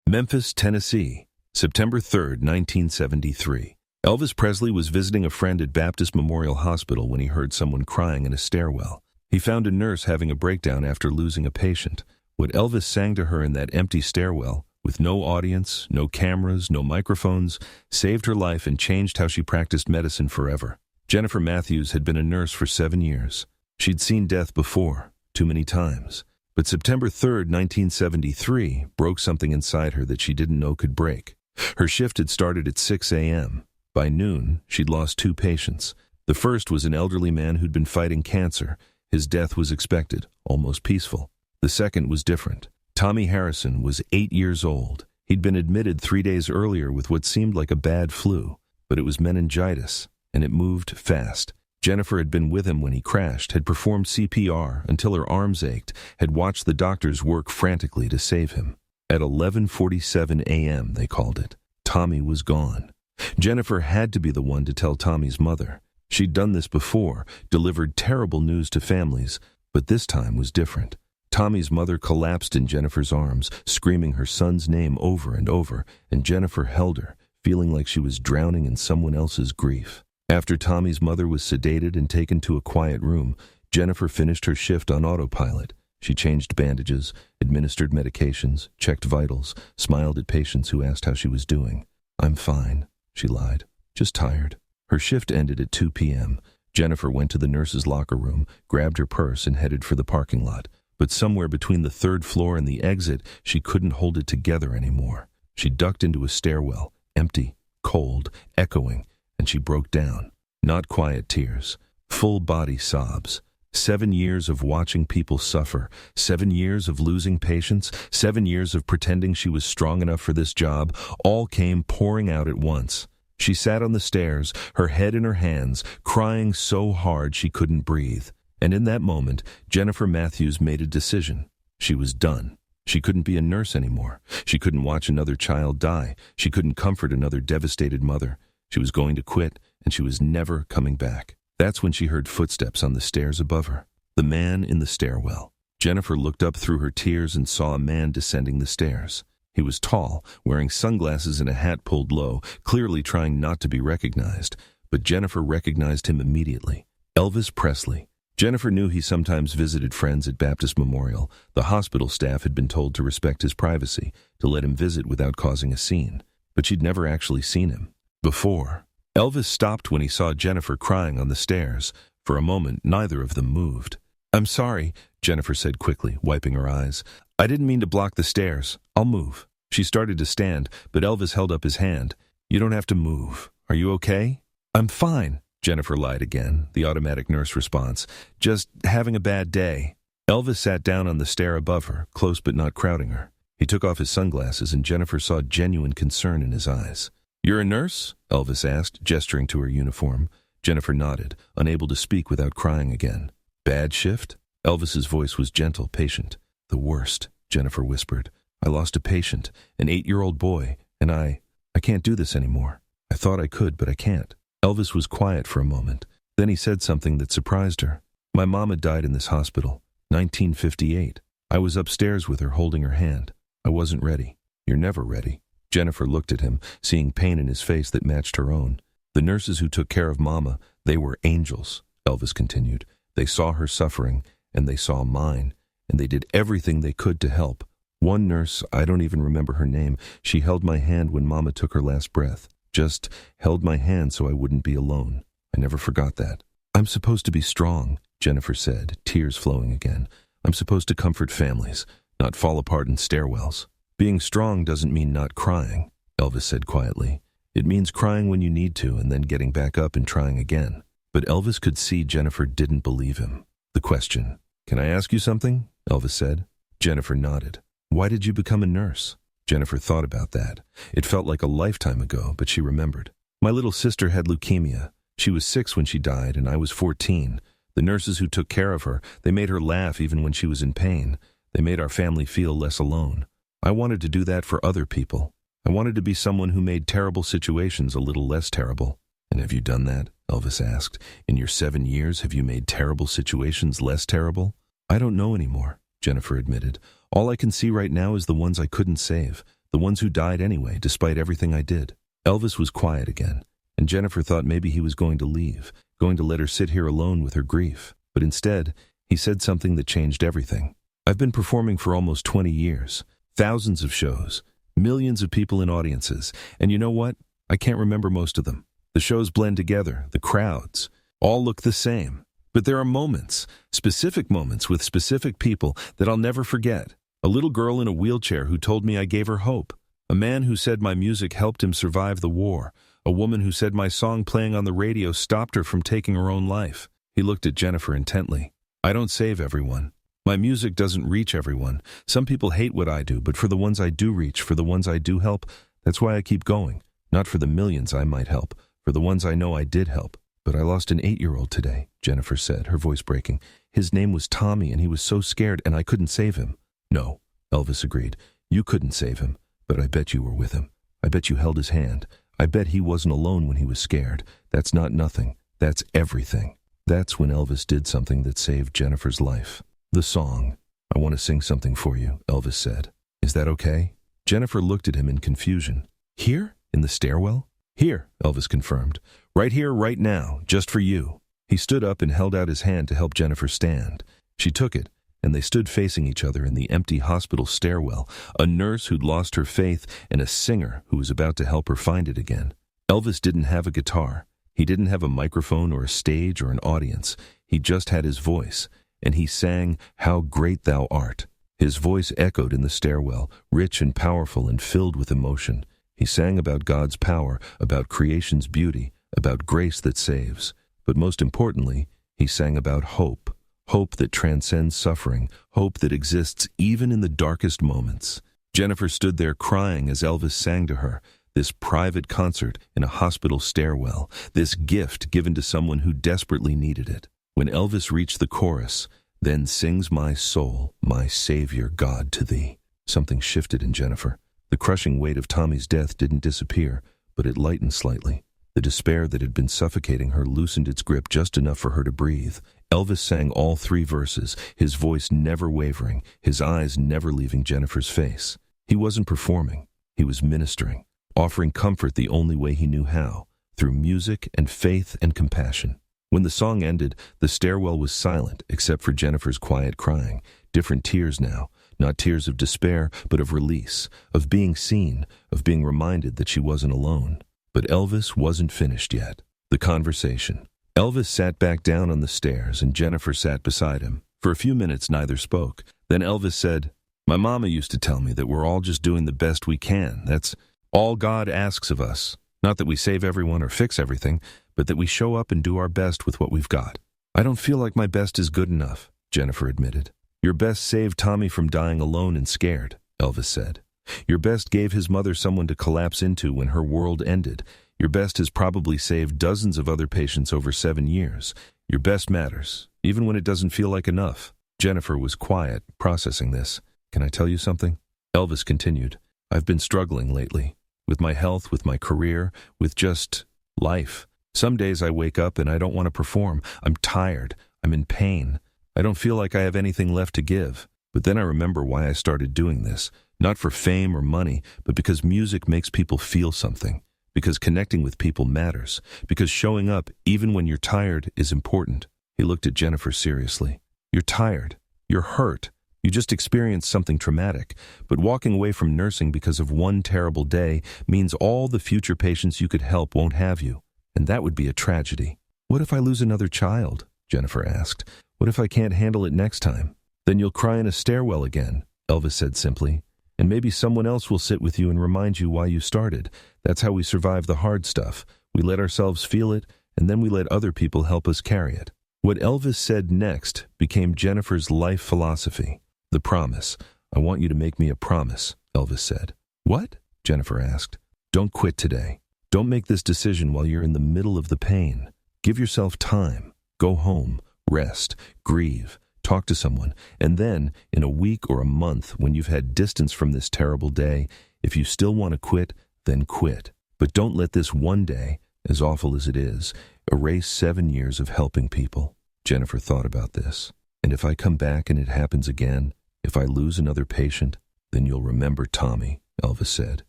Memphis, Tennessee, September 3, 1973. Elvis Presley was visiting a friend at Baptist Memorial Hospital when he heard someone crying in a stairwell. He found a nurse having a breakdown after losing a patient. What Elvis sang to her in that empty stairwell, with no audience, no cameras, no microphones, saved her life and changed how she practiced medicine forever. Jennifer Matthews had been a nurse for 7 years. She'd seen death before, too many times. But September 3, 1973, broke something inside her that she didn't know could break. Her shift had started at 6 a.m. By noon, she'd lost 2 patients. The first was an elderly man who'd been fighting cancer. His death was expected, almost peaceful. The second was different. Tommy Harrison was 8 years old. He'd been admitted 3 days earlier with what seemed like a bad flu, but it was meningitis, and it moved fast. Jennifer had been with him when he crashed, had performed CPR until her arms ached, had watched the doctors work frantically to save him. At 11:47 a.m., they called it, Tommy was gone. Jennifer had to be the one to tell Tommy's mother. She'd done this before, delivered terrible news to families, but this time was different. Tommy's mother collapsed in Jennifer's arms, screaming her son's name over and over, and Jennifer held her, feeling like she was drowning in someone else's grief. After Tommy's mother was sedated and taken to a quiet room, Jennifer finished her shift on autopilot. She changed bandages, administered medications, checked vitals, smiled at patients who asked how she was doing. "I'm fine," she lied. "Just tired." Her shift ended at 2 p.m. Jennifer went to the nurse's locker room, grabbed her purse, and headed for the parking lot. But somewhere between the 3rd floor and the exit, she couldn't hold it together anymore. She ducked into a stairwell, empty, cold, echoing, and she broke down. Not quiet tears, full body sobs. 7 years of watching people suffer, 7 years of losing patients, 7 years of pretending she was strong enough for this job, all came pouring out at once. She sat on the stairs, her head in her hands, crying so hard she couldn't breathe. And in that moment, Jennifer Matthews made a decision. She was done. She couldn't be a nurse anymore. She couldn't watch another child die. She couldn't comfort another devastated mother. She was going to quit, and she was never coming back. That's when she heard footsteps on the stairs above her. The man in the stairwell. Jennifer looked up through her tears and saw a man descending the stairs. He was tall, wearing sunglasses and a hat pulled low, clearly trying not to be recognized. But Jennifer recognized him immediately. Elvis Presley. Jennifer knew he sometimes visited friends at Baptist Memorial. The hospital staff had been told to respect his privacy, to let him visit without causing a scene. But she'd never actually seen him before. Elvis stopped when he saw Jennifer crying on the stairs. For a moment, neither of them moved. "I'm sorry," Jennifer said quickly, wiping her eyes. "I didn't mean to block the stairs. I'll move." She started to stand, but Elvis held up his hand. "You don't have to move. Are you okay?" "I'm fine," Jennifer lied again, the automatic nurse response. "Just having a bad day." Elvis sat down on the stair above her, close but not crowding her. He took off his sunglasses, and Jennifer saw genuine concern in his eyes. "You're a nurse?" Elvis asked, gesturing to her uniform. Jennifer nodded, unable to speak without crying again. "Bad shift?" Elvis's voice was gentle, patient. "The worst," Jennifer whispered. "I lost a patient, an 8-year-old boy, and I can't do this anymore. I thought I could, but I can't." Elvis was quiet for a moment. Then he said something that surprised her. "My mom had died in this hospital, 1958. I was upstairs with her, holding her hand. I wasn't ready." "You're never ready." Jennifer looked at him, seeing pain in his face that matched her own. "The nurses who took care of Mama, they were angels," Elvis continued. "They saw her suffering, and they saw mine, and they did everything they could to help. One nurse, I don't even remember her name, she held my hand when Mama took her last breath. Just held my hand so I wouldn't be alone. I never forgot that." "I'm supposed to be strong," Jennifer said, tears flowing again. "I'm supposed to comfort families, not fall apart in stairwells." "Being strong doesn't mean not crying," Elvis said quietly. "It means crying when you need to and then getting back up and trying again." But Elvis could see Jennifer didn't believe him. The question, "Can I ask you something?" Elvis said. Jennifer nodded. "Why did you become a nurse?" Jennifer thought about that. It felt like a lifetime ago, but she remembered. "My little sister had leukemia. She was 6 when she died, and I was 14. The nurses who took care of her, they made her laugh even when she was in pain. They made our family feel less alone. I wanted to do that for other people. I wanted to be someone who made terrible situations a little less terrible." "And have you done that?" Elvis asked. "In your 7 years, have you made terrible situations less terrible?" "I don't know anymore," Jennifer admitted. "All I can see right now is the ones I couldn't save, the ones who died anyway, despite everything I did. Elvis was quiet again, and Jennifer thought maybe he was going to leave, going to let her sit here alone with her grief. But instead, he said something that changed everything. I've been performing for almost 20 years, thousands of shows, millions of people in audiences, and you know what? I can't remember most of them. The shows blend together, the crowds, all look the same. But there are moments, specific moments with specific people that I'll never forget. A little girl in a wheelchair who told me I gave her hope. A man who said my music helped him survive the war. A woman who said my song playing on the radio stopped her from taking her own life. He looked at Jennifer intently. I don't save everyone. My music doesn't reach everyone. Some people hate what I do, but for the ones I do reach, for the ones I do help, that's why I keep going. Not for the millions I might help, for the ones I know I did help. But I lost an 8-year-old today, Jennifer said, her voice breaking. His name was Tommy, and he was so scared, and I couldn't save him. No, Elvis agreed. You couldn't save him, but I bet you were with him. I bet you held his hand. I bet he wasn't alone when he was scared. That's not nothing. That's everything. That's when Elvis did something that saved Jennifer's life. The song. I want to sing something for you, Elvis said. Is that okay? Jennifer looked at him in confusion. Here? In the stairwell? Here, Elvis confirmed. Right here, right now, just for you. He stood up and held out his hand to help Jennifer stand. She took it, and they stood facing each other in the empty hospital stairwell, a nurse who'd lost her faith and a singer who was about to help her find it again. Elvis didn't have a guitar. He didn't have a microphone or a stage or an audience. He just had his voice, and he sang, How Great Thou Art. His voice echoed in the stairwell, rich and powerful and filled with emotion. He sang about God's power, about creation's beauty, about grace that saves. But most importantly, he sang about hope. Hope that transcends suffering, hope that exists even in the darkest moments. Jennifer stood there crying as Elvis sang to her, this private concert in a hospital stairwell, this gift given to someone who desperately needed it. When Elvis reached the chorus, Then sings my soul, my Savior God to thee, something shifted in Jennifer. The crushing weight of Tommy's death didn't disappear, but it lightened slightly. The despair that had been suffocating her loosened its grip just enough for her to breathe. Elvis sang all 3 verses, his voice never wavering, his eyes never leaving Jennifer's face. He wasn't performing. He was ministering, offering comfort the only way he knew how, through music and faith and compassion. When the song ended, the stairwell was silent except for Jennifer's quiet crying, different tears now. Not tears of despair, but of release, of being seen, of being reminded that she wasn't alone. But Elvis wasn't finished yet. The conversation. Elvis sat back down on the stairs, and Jennifer sat beside him. For a few minutes, neither spoke. Then Elvis said, My mama used to tell me that we're all just doing the best we can. That's all God asks of us. Not that we save everyone or fix everything, but that we show up and do our best with what we've got. I don't feel like my best is good enough, Jennifer admitted. Your best saved Tommy from dying alone and scared, Elvis said. Your best gave his mother someone to collapse into when her world ended. Your best has probably saved dozens of other patients over 7 years. Your best matters, even when it doesn't feel like enough. Jennifer was quiet, processing this. Can I tell you something? Elvis continued. I've been struggling lately. With my health, with my career, with just life. Some days I wake up and I don't want to perform. I'm tired. I'm in pain. I don't feel like I have anything left to give. But then I remember why I started doing this. Not for fame or money, but because music makes people feel something. Because connecting with people matters. Because showing up, even when you're tired, is important. He looked at Jennifer seriously. You're tired. You're hurt. You just experienced something traumatic. But walking away from nursing because of one terrible day means all the future patients you could help won't have you. And that would be a tragedy. What if I lose another child? Jennifer asked. What if I can't handle it next time? Then you'll cry in a stairwell again, Elvis said simply. And maybe someone else will sit with you and remind you why you started. That's how we survive the hard stuff. We let ourselves feel it, and then we let other people help us carry it. What Elvis said next became Jennifer's life philosophy. The promise. I want you to make me a promise, Elvis said. What? Jennifer asked. Don't quit today. Don't make this decision while you're in the middle of the pain. Give yourself time. Go home. Rest, grieve, talk to someone, and then, in a week or a month, when you've had distance from this terrible day, if you still want to quit, then quit. But don't let this one day, as awful as it is, erase 7 years of helping people. Jennifer thought about this. And if I come back and it happens again, if I lose another patient, then you'll remember Tommy. Elvis said.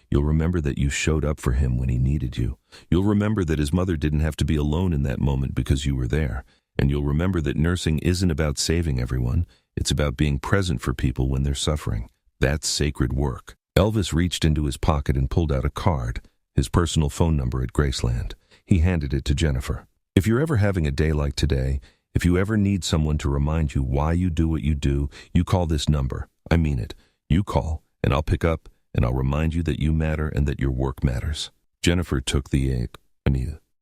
You'll remember that you showed up for him when he needed you. You'll remember that his mother didn't have to be alone in that moment because you were there. And you'll remember that nursing isn't about saving everyone. It's about being present for people when they're suffering. That's sacred work. Elvis reached into his pocket and pulled out a card, his personal phone number at Graceland. He handed it to Jennifer. If you're ever having a day like today, if you ever need someone to remind you why you do what you do, you call this number. I mean it. You call, and I'll pick up, and I'll remind you that you matter and that your work matters. Jennifer took the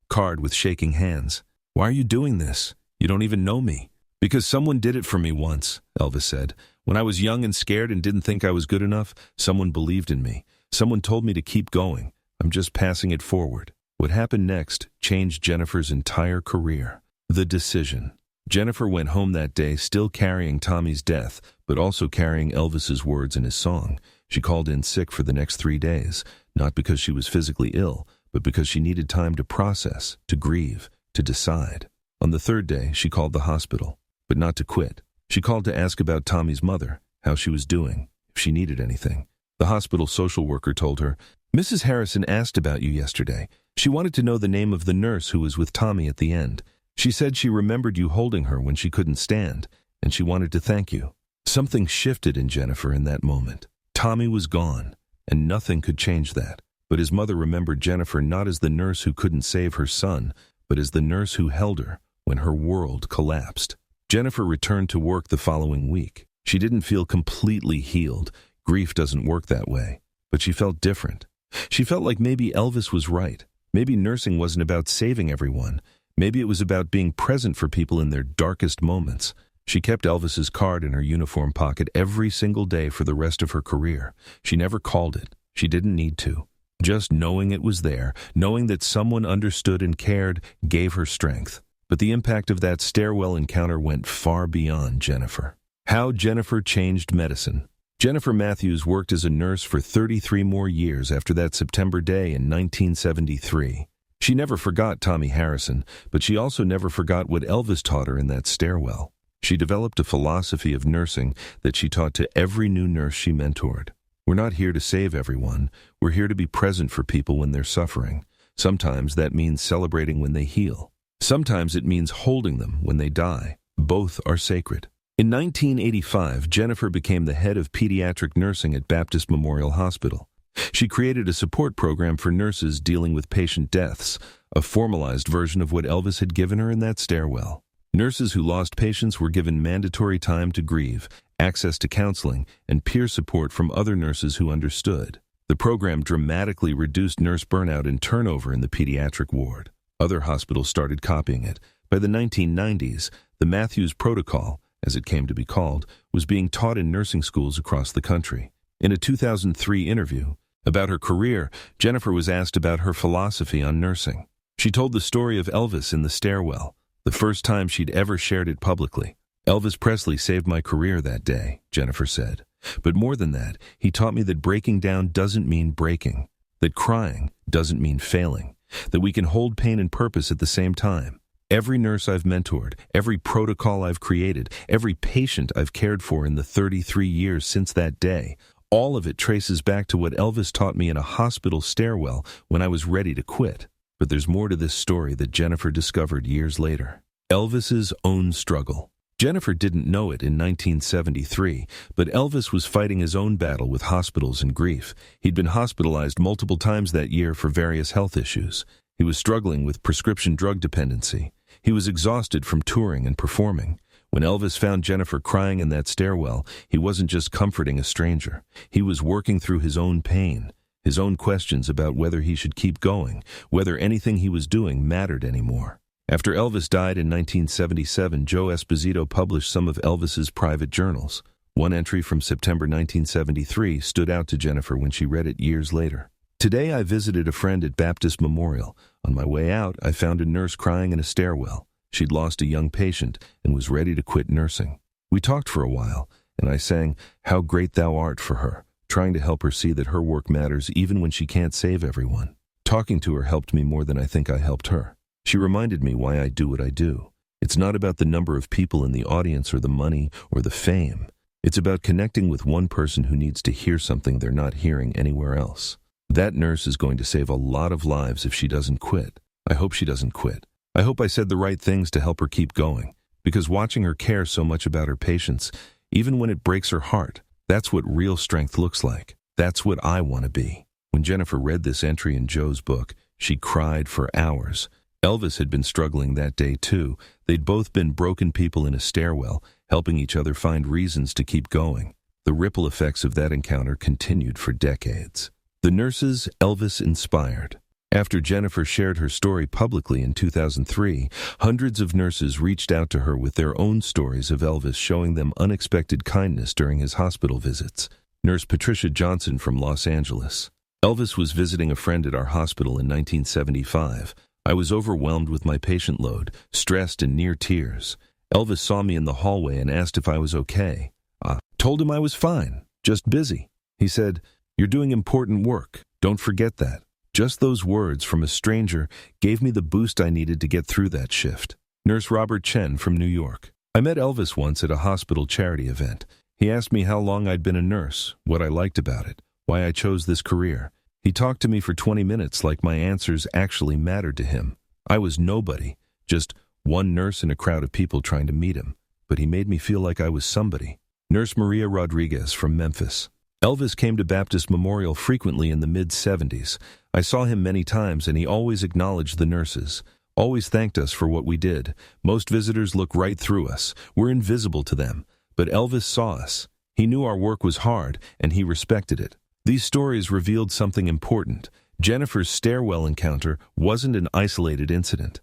card with shaking hands. Why are you doing this? You don't even know me. Because someone did it for me once, Elvis said. When I was young and scared and didn't think I was good enough, someone believed in me. Someone told me to keep going. I'm just passing it forward. What happened next changed Jennifer's entire career. The decision. Jennifer went home that day still carrying Tommy's death, but also carrying Elvis's words in his song. She called in sick for the next 3 days, not because she was physically ill, but because she needed time to process, to grieve, to decide. On the 3rd day, she called the hospital, but not to quit. She called to ask about Tommy's mother, how she was doing, if she needed anything. The hospital social worker told her, Mrs. Harrison asked about you yesterday. She wanted to know the name of the nurse who was with Tommy at the end. She said she remembered you holding her when she couldn't stand, and she wanted to thank you. Something shifted in Jennifer in that moment. Tommy was gone, and nothing could change that. But his mother remembered Jennifer not as the nurse who couldn't save her son, but as the nurse who held her when her world collapsed. Jennifer returned to work the following week. She didn't feel completely healed. Grief doesn't work that way. But she felt different. She felt like maybe Elvis was right. Maybe nursing wasn't about saving everyone. Maybe it was about being present for people in their darkest moments. She kept Elvis's card in her uniform pocket every single day for the rest of her career. She never called it. She didn't need to. Just knowing it was there, knowing that someone understood and cared, gave her strength. But the impact of that stairwell encounter went far beyond Jennifer. How Jennifer changed medicine. Jennifer Matthews worked as a nurse for 33 more years after that September day in 1973. She never forgot Tommy Harrison, but she also never forgot what Elvis taught her in that stairwell. She developed a philosophy of nursing that she taught to every new nurse she mentored. We're not here to save everyone. We're here to be present for people when they're suffering. Sometimes that means celebrating when they heal. Sometimes it means holding them when they die. Both are sacred. In 1985, Jennifer became the head of pediatric nursing at Baptist Memorial Hospital. She created a support program for nurses dealing with patient deaths, a formalized version of what Elvis had given her in that stairwell. Nurses who lost patients were given mandatory time to grieve, access to counseling, and peer support from other nurses who understood. The program dramatically reduced nurse burnout and turnover in the pediatric ward. Other hospitals started copying it. By the 1990s, the Matthews Protocol, as it came to be called, was being taught in nursing schools across the country. In a 2003 interview about her career, Jennifer was asked about her philosophy on nursing. She told the story of Elvis in the stairwell, the first time she'd ever shared it publicly. Elvis Presley saved my career that day, Jennifer said. But more than that, he taught me that breaking down doesn't mean breaking, that crying doesn't mean failing, that we can hold pain and purpose at the same time. Every nurse I've mentored, every protocol I've created, every patient I've cared for in the 33 years since that day, all of it traces back to what Elvis taught me in a hospital stairwell when I was ready to quit. But there's more to this story that Jennifer discovered years later. Elvis's own struggle. Jennifer didn't know it in 1973, but Elvis was fighting his own battle with hospitals and grief. He'd been hospitalized multiple times that year for various health issues. He was struggling with prescription drug dependency. He was exhausted from touring and performing. When Elvis found Jennifer crying in that stairwell, he wasn't just comforting a stranger. He was working through his own pain, his own questions about whether he should keep going, whether anything he was doing mattered anymore. After Elvis died in 1977, Joe Esposito published some of Elvis's private journals. One entry from September 1973 stood out to Jennifer when she read it years later. Today I visited a friend at Baptist Memorial. On my way out, I found a nurse crying in a stairwell. She'd lost a young patient and was ready to quit nursing. We talked for a while, and I sang "How Great Thou Art" for her, trying to help her see that her work matters even when she can't save everyone. Talking to her helped me more than I think I helped her. She reminded me why I do what I do. It's not about the number of people in the audience or the money or the fame. It's about connecting with one person who needs to hear something they're not hearing anywhere else. That nurse is going to save a lot of lives if she doesn't quit. I hope she doesn't quit. I hope I said the right things to help her keep going, because watching her care so much about her patients, even when it breaks her heart, that's what real strength looks like. That's what I want to be. When Jennifer read this entry in Joe's book, she cried for hours. Elvis had been struggling that day too. They'd both been broken people in a stairwell, helping each other find reasons to keep going. The ripple effects of that encounter continued for decades. The nurses Elvis inspired. After Jennifer shared her story publicly in 2003, hundreds of nurses reached out to her with their own stories of Elvis showing them unexpected kindness during his hospital visits. Nurse Patricia Johnson from Los Angeles. Elvis was visiting a friend at our hospital in 1975. I was overwhelmed with my patient load, stressed and near tears. Elvis saw me in the hallway and asked if I was okay. I told him I was fine, just busy. He said, "You're doing important work. Don't forget that." Just those words from a stranger gave me the boost I needed to get through that shift. Nurse Robert Chen from New York. I met Elvis once at a hospital charity event. He asked me how long I'd been a nurse, what I liked about it, why I chose this career. He talked to me for 20 minutes like my answers actually mattered to him. I was nobody, just one nurse in a crowd of people trying to meet him, but he made me feel like I was somebody. Nurse Maria Rodriguez from Memphis. Elvis came to Baptist Memorial frequently in the mid-70s. I saw him many times and he always acknowledged the nurses, always thanked us for what we did. Most visitors look right through us. We're invisible to them. But Elvis saw us. He knew our work was hard and he respected it. These stories revealed something important. Jennifer's stairwell encounter wasn't an isolated incident.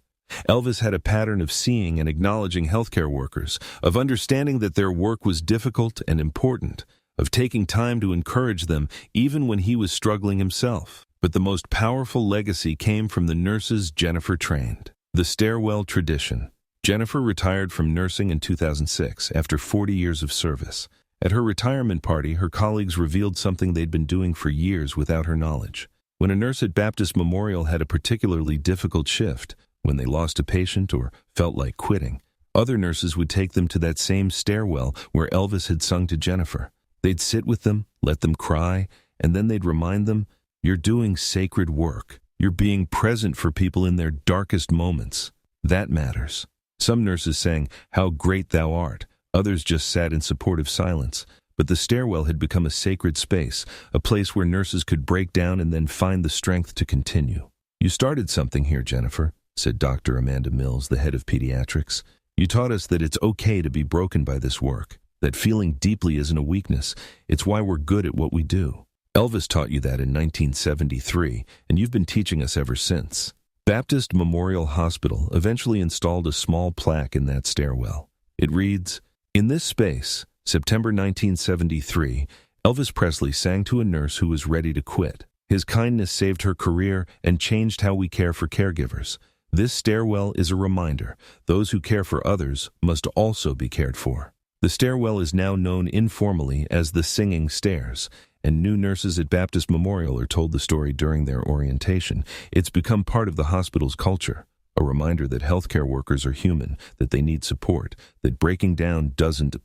Elvis had a pattern of seeing and acknowledging healthcare workers, of understanding that their work was difficult and important, of taking time to encourage them even when he was struggling himself. But the most powerful legacy came from the nurses Jennifer trained. The stairwell tradition. Jennifer retired from nursing in 2006 after 40 years of service. At her retirement party, her colleagues revealed something they'd been doing for years without her knowledge. When a nurse at Baptist Memorial had a particularly difficult shift, when they lost a patient or felt like quitting, other nurses would take them to that same stairwell where Elvis had sung to Jennifer. They'd sit with them, let them cry, and then they'd remind them, "You're doing sacred work. You're being present for people in their darkest moments. That matters." Some nurses sang, "How great thou art." Others just sat in supportive silence. But the stairwell had become a sacred space, a place where nurses could break down and then find the strength to continue. "You started something here, Jennifer," said Dr. Amanda Mills, the head of pediatrics. "You taught us that it's okay to be broken by this work, that feeling deeply isn't a weakness. It's why we're good at what we do. Elvis taught you that in 1973, and you've been teaching us ever since." Baptist Memorial Hospital eventually installed a small plaque in that stairwell. It reads, "In this space, September 1973, Elvis Presley sang to a nurse who was ready to quit. His kindness saved her career and changed how we care for caregivers. This stairwell is a reminder. Those who care for others must also be cared for." The stairwell is now known informally as the Singing Stairs, and new nurses at Baptist Memorial are told the story during their orientation. It's become part of the hospital's culture, a reminder that healthcare workers are human, that they need support, that breaking down doesn't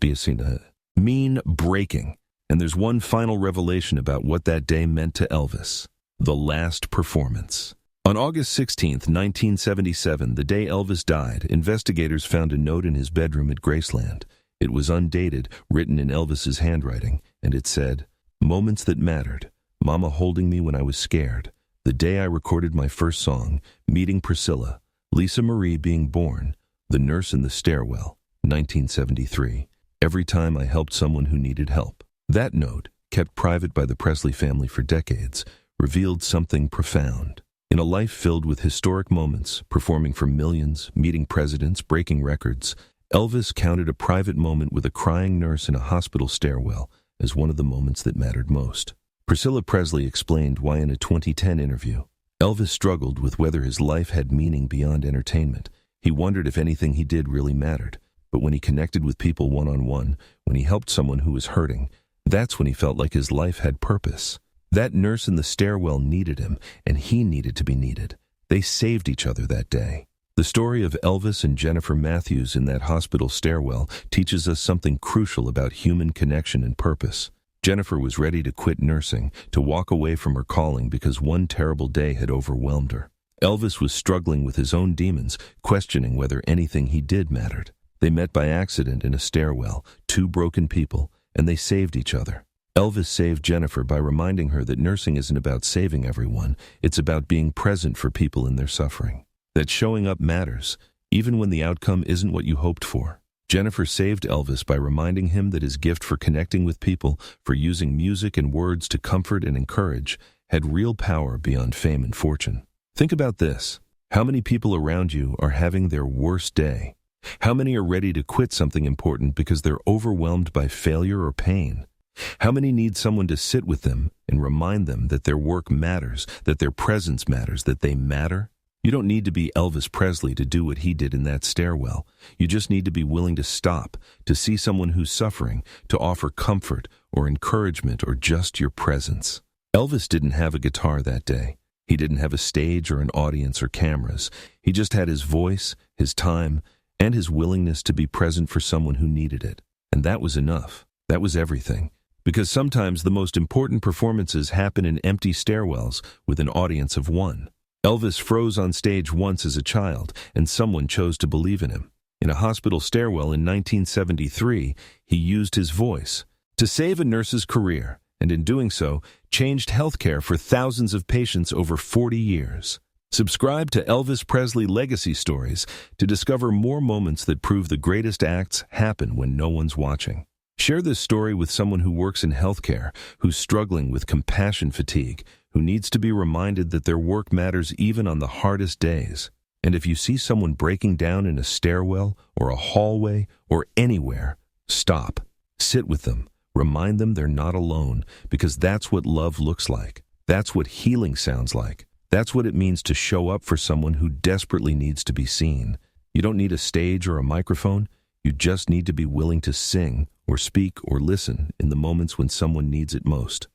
mean breaking. And there's one final revelation about what that day meant to Elvis: the last performance. On August 16, 1977, the day Elvis died, investigators found a note in his bedroom at Graceland. It was undated, written in Elvis's handwriting, and it said, "Moments that mattered. Mama holding me when I was scared. The day I recorded my first song, meeting Priscilla. Lisa Marie being born. The nurse in the stairwell. 1973. Every time I helped someone who needed help." That note, kept private by the Presley family for decades, revealed something profound. In a life filled with historic moments, performing for millions, meeting presidents, breaking records, Elvis counted a private moment with a crying nurse in a hospital stairwell as one of the moments that mattered most. Priscilla Presley explained why in a 2010 interview, Elvis struggled with whether his life had meaning beyond entertainment. He wondered if anything he did really mattered. But when he connected with people one-on-one, when he helped someone who was hurting, that's when he felt like his life had purpose. That nurse in the stairwell needed him, and he needed to be needed. They saved each other that day. The story of Elvis and Jennifer Matthews in that hospital stairwell teaches us something crucial about human connection and purpose. Jennifer was ready to quit nursing, to walk away from her calling because one terrible day had overwhelmed her. Elvis was struggling with his own demons, questioning whether anything he did mattered. They met by accident in a stairwell, two broken people, and they saved each other. Elvis saved Jennifer by reminding her that nursing isn't about saving everyone, it's about being present for people in their suffering. That showing up matters, even when the outcome isn't what you hoped for. Jennifer saved Elvis by reminding him that his gift for connecting with people, for using music and words to comfort and encourage, had real power beyond fame and fortune. Think about this. How many people around you are having their worst day? How many are ready to quit something important because they're overwhelmed by failure or pain? How many need someone to sit with them and remind them that their work matters, that their presence matters, that they matter? You don't need to be Elvis Presley to do what he did in that stairwell. You just need to be willing to stop, to see someone who's suffering, to offer comfort or encouragement or just your presence. Elvis didn't have a guitar that day. He didn't have a stage or an audience or cameras. He just had his voice, his time, and his willingness to be present for someone who needed it. And that was enough. That was everything. Because sometimes the most important performances happen in empty stairwells with an audience of one. Elvis froze on stage once as a child, and someone chose to believe in him. In a hospital stairwell in 1973, he used his voice to save a nurse's career, and in doing so, changed healthcare for thousands of patients over 40 years. Subscribe to Elvis Presley Legacy Stories to discover more moments that prove the greatest acts happen when no one's watching. Share this story with someone who works in healthcare, who's struggling with compassion fatigue, who needs to be reminded that their work matters even on the hardest days. And if you see someone breaking down in a stairwell or a hallway or anywhere, stop. Sit with them. Remind them they're not alone, because that's what love looks like. That's what healing sounds like. That's what it means to show up for someone who desperately needs to be seen. You don't need a stage or a microphone. You just need to be willing to sing or speak or listen in the moments when someone needs it most.